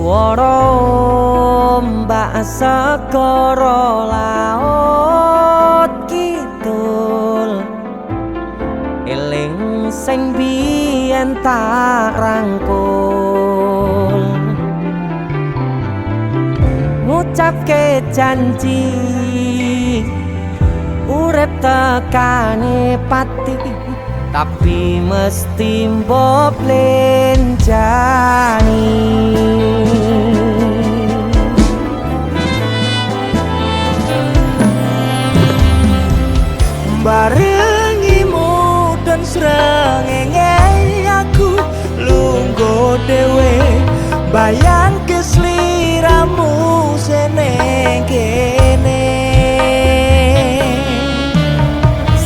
Suara ombak segara laut kidul, eling sing biyen tak rangkul, ngucapke janji urip tekane pati, tapi mesti mbok lenjani. Barengimu dan srengenge aku lungguh dhewe, bayangke sliramu seneng kene.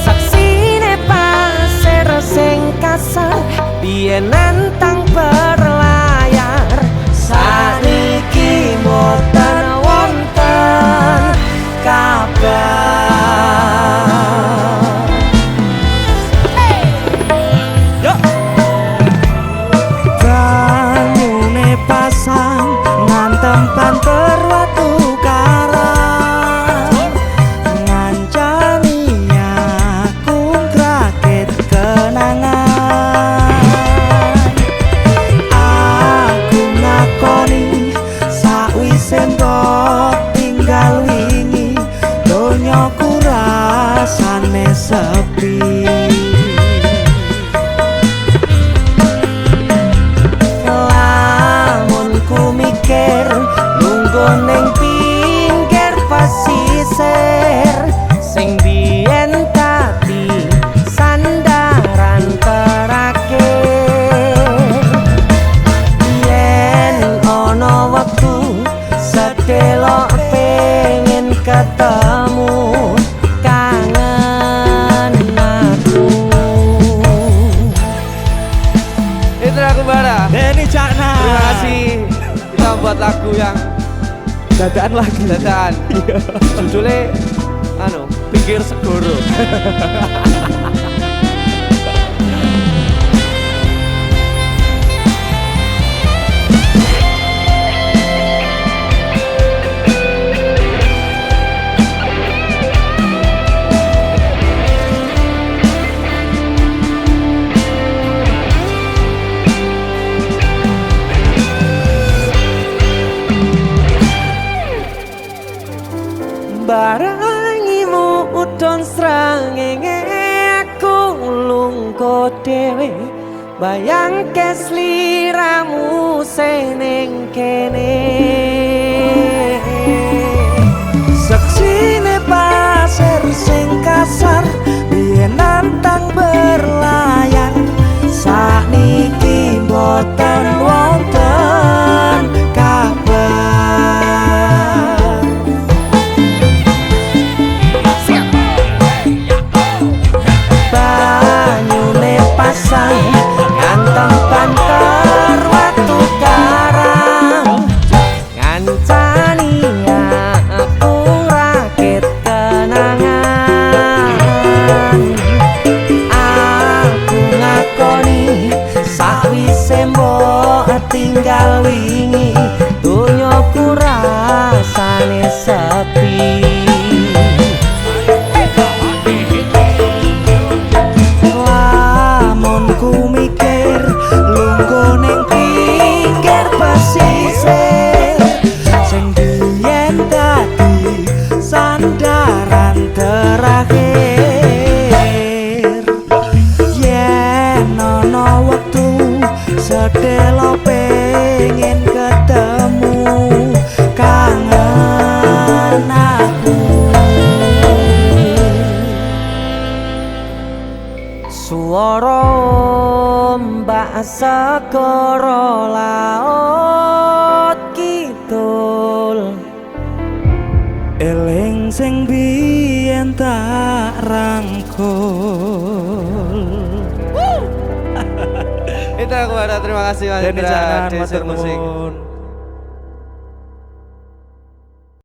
Saksine pasir sing kasar biyen nantang berlayar, saniki mboten wonten kabar. Banyune pasang ngantem banter watu karang, ngancani aku ngrakit kenangan. Aku ngakoni sakwise mbok tinggal wingi, donyaku rasane sepi. Ning pinggir pesisir sing biyen dadi sandaran terakhir. Yen ana wektu sedelok pengen ketemu, kangen aku. Itu aku Bara Denny Cakna. Terima kasih. Kita buat lagu yang Dadaan lagi. dadaan. Judulnya Pinggir Segoro. Barangimu udon srengenge aku lungguh dhewe, bayangke sliramu seneng kene. Saksine pasir sing kasar biyen nantang berlayar, sakniki mboten wonten kabar. Ngantem banter watu karang, ngancani aku rakit kenangan. Aku ngakoni sakwise mbok tinggal wingi, donyaku rasane sepi. Ku mikir lungguh ning pinggir pesisir sing biyen dadi sandaran terakhir. Yen ana wektu sedelok pengen ketemu, kangen aku. Suara ombak segara laut kidul, eling sing biyen tak rangkul. Itu aku Bara, terima kasih Mas Denny Indra, Cakna, DC matur Musik. nuwun.